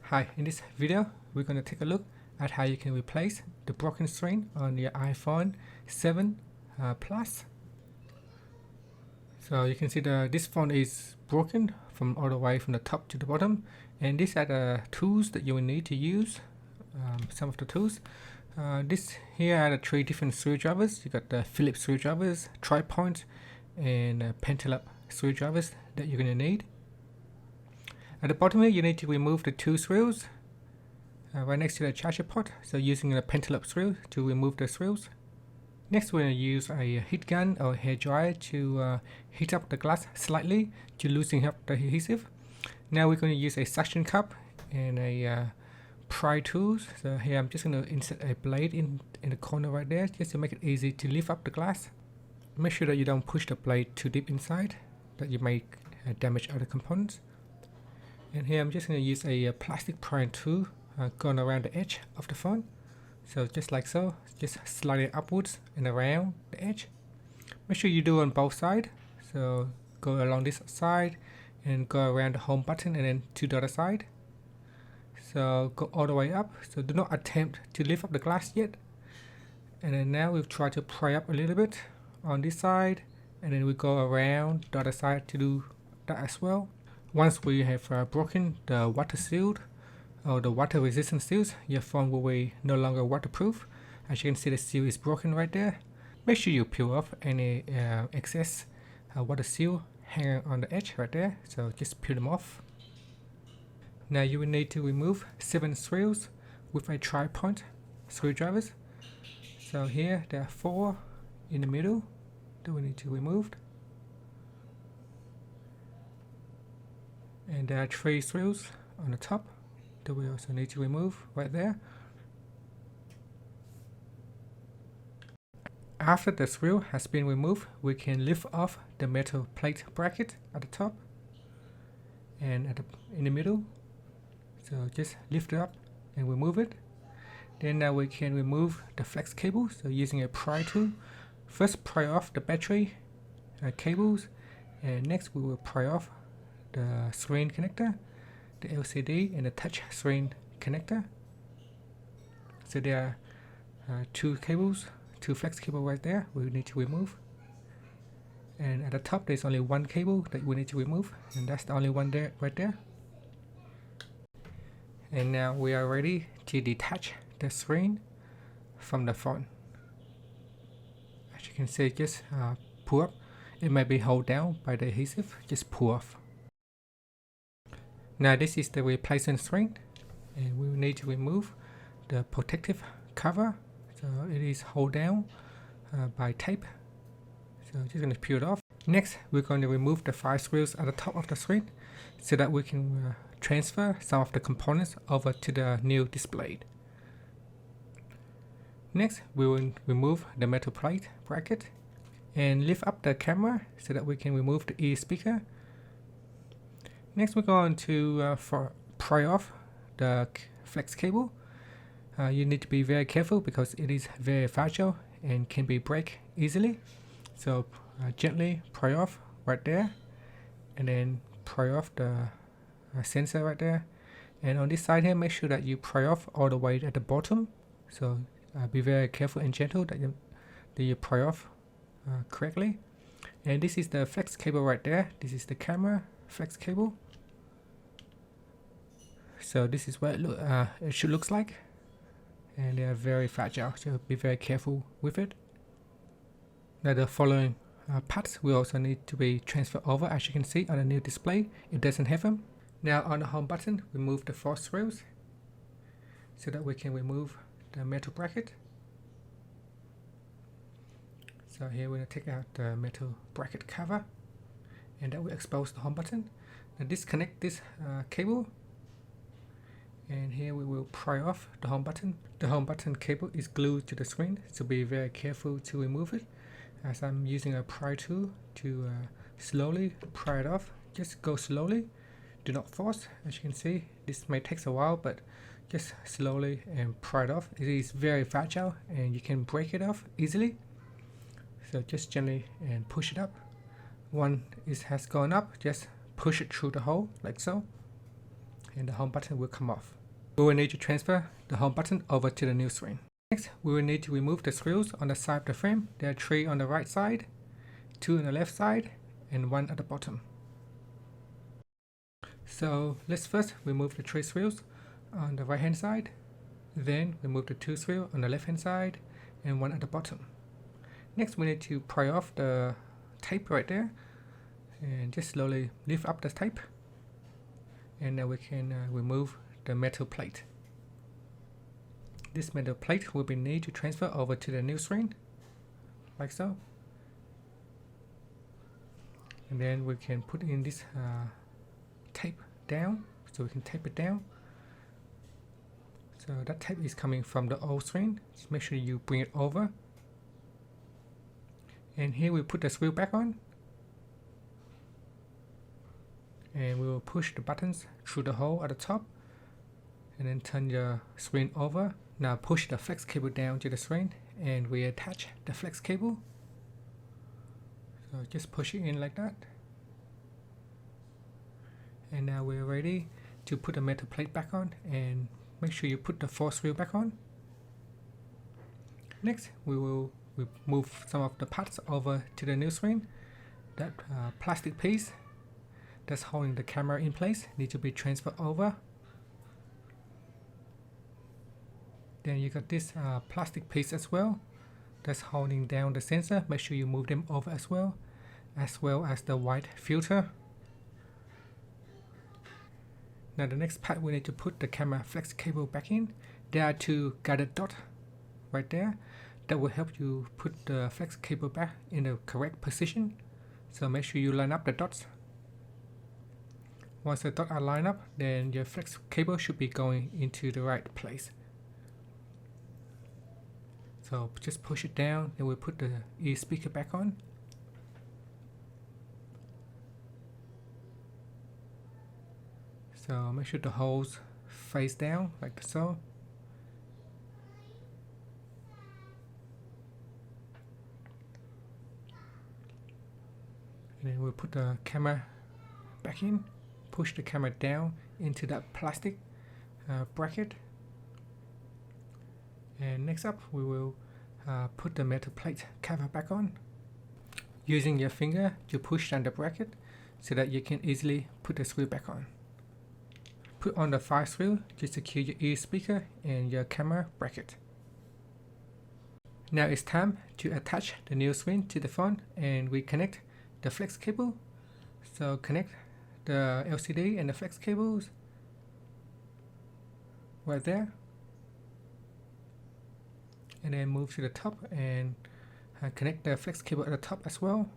Hi, in this video we're going to take a look at how you can replace the broken screen on your iPhone 7 Plus. So you can see this phone is broken from all the way from the top to the bottom, and these are the tools that you will need to use. Some of the tools. This here are the 3 different screwdrivers. You got the Phillips screwdrivers, tri-point, and pentalobe screwdrivers that you're going to need. At the bottom here, you need to remove the 2 screws right next to the charger port. So using a pentalobe screw to remove the screws. Next, we're going to use a heat gun or hair dryer to heat up the glass slightly to loosen up the adhesive. Now we're going to use a suction cup and a pry tools. So here I'm just going to insert a blade in the corner right there, just to make it easy to lift up the glass. Make sure that you don't push the blade too deep inside, that you may damage other components. And here I'm just going to use a plastic prying tool going around the edge of the phone. So just like so, just slide it upwards and around the edge. Make sure you do on both sides. So go along this side and go around the home button and then to the other side. So go all the way up. So do not attempt to lift up the glass yet. And then now we'll try to pry up a little bit on this side, and then we go around the other side to do that as well. Once we have broken the water sealed or the water resistant seals, your phone will be no longer waterproof. As you can see, the seal is broken right there. Make sure you peel off any excess water seal hanging on the edge right there. So just peel them off. Now you will need to remove 7 screws with a tri-point screwdrivers. So here there are 4 in the middle that we need to remove. And there are 3 screws on the top that we also need to remove right there. After the screw has been removed, we can lift off the metal plate bracket at the top and in the middle. So just lift it up and remove it. Then now we can remove the flex cable. So using a pry tool, first pry off the battery cables, and next we will pry off the screen connector, the LCD, and the touch screen connector. So there are 2 cables, 2 flex cables right there we need to remove. And at the top there's only 1 cable that we need to remove, and that's the only one there right there. And now we are ready to detach the screen from the phone. As you can see, just pull up. It may be held down by the adhesive, just pull off. Now this is the replacement screen, and we will need to remove the protective cover. So it is held down by tape. So just going to peel it off. Next, we're going to remove the 5 screws at the top of the screen so that we can transfer some of the components over to the new display. Next, we will remove the metal plate bracket and lift up the camera so that we can remove the ear speaker. Next, we're going to pry off the flex cable. You need to be very careful because it is very fragile and can be break easily. So gently pry off right there, and then pry off the sensor right there. And on this side here, make sure that you pry off all the way at the bottom. So be very careful and gentle that you pry off correctly. And this is the flex cable right there. This is the camera flex cable. So this is what it should looks like, and they are very fragile, so be very careful with it. Now the following parts will also need to be transferred over. As you can see on the new display, it doesn't have them. Now on the home button, remove the 4 screws so that we can remove the metal bracket. So here we're going to take out the metal bracket cover, and that will expose the home button. Now disconnect this cable, and here we will pry off the home button. The home button cable is glued to the screen, so be very careful to remove it, as I'm using a pry tool to slowly pry it off. Just go slowly, do not force. As you can see, this may take a while, but just slowly and pry it off. It is very fragile and you can break it off easily. So just gently and push it up. One has gone up, just push it through the hole like so. and the home button will come off. We will need to transfer the home button over to the new screen. Next, we will need to remove the screws on the side of the frame. There are 3 on the right side, 2 on the left side, and 1 at the bottom. So let's first remove the 3 screws on the right hand side, then remove the 2 screws on the left hand side and 1 at the bottom. Next, we need to pry off the tape right there and just slowly lift up the tape, and now we can remove the metal plate. This metal plate will be needed to transfer over to the new screen, like so. And then we can put in this tape down, so we can tape it down. So that tape is coming from the old screen. Just make sure you bring it over. And here we put the screw back on. And we will push the buttons through the hole at the top. And then turn your screen over. Now push the flex cable down to the screen and we attach the flex cable. So just push it in like that. And now we're ready to put the metal plate back on, and make sure you put the 4 screw back on. Next, we will move some of the parts over to the new screen. That plastic piece that's holding the camera in place needs to be transferred over. Then you got this plastic piece as well that's holding down the sensor. Make sure you move them over as well as the white filter. Now the next part, we need to put the camera flex cable back in. There are 2 guided dots right there that will help you put the flex cable back in the correct position. So make sure you line up the dots. Once the dots are lined up, then your flex cable should be going into the right place. So just push it down, then we'll put the ear speaker back on. So make sure the holes face down like so. And then we'll put the camera back in, push the camera down into that plastic bracket. And next up, we will put the metal plate cover back on. Using your finger to push down the bracket so that you can easily put the screw back on. Put on the 5 screw to secure your ear speaker and your camera bracket. Now it's time to attach the new screen to the phone, and we connect the flex cable. So connect the LCD and the flex cables right there. And then move to the top and connect the flex cable at the top as well.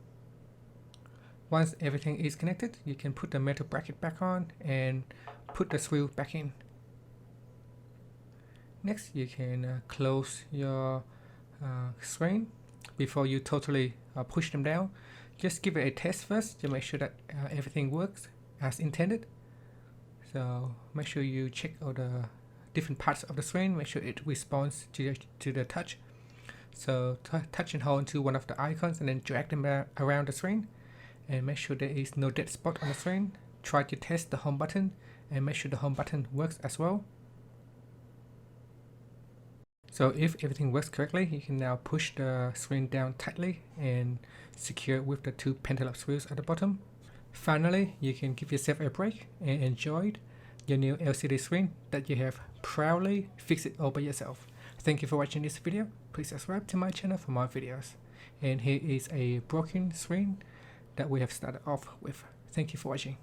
Once everything is connected, you can put the metal bracket back on and put the screw back in. Next, you can close your screen before you totally push them down. Just give it a test first to make sure that everything works as intended. So make sure you check all the different parts of the screen, make sure it responds to the touch. So touch and hold into one of the icons and then drag them around the screen, and make sure there is no dead spot on the screen. Try to test the home button and make sure the home button works as well. So if everything works correctly, you can now push the screen down tightly and secure it with the 2 pentalobe screws at the bottom. Finally, you can give yourself a break and enjoy your new LCD screen that you have proudly fixed it all by yourself. Thank you for watching this video. Please subscribe to my channel for more videos. And here is a broken screen that we have started off with. Thank you for watching.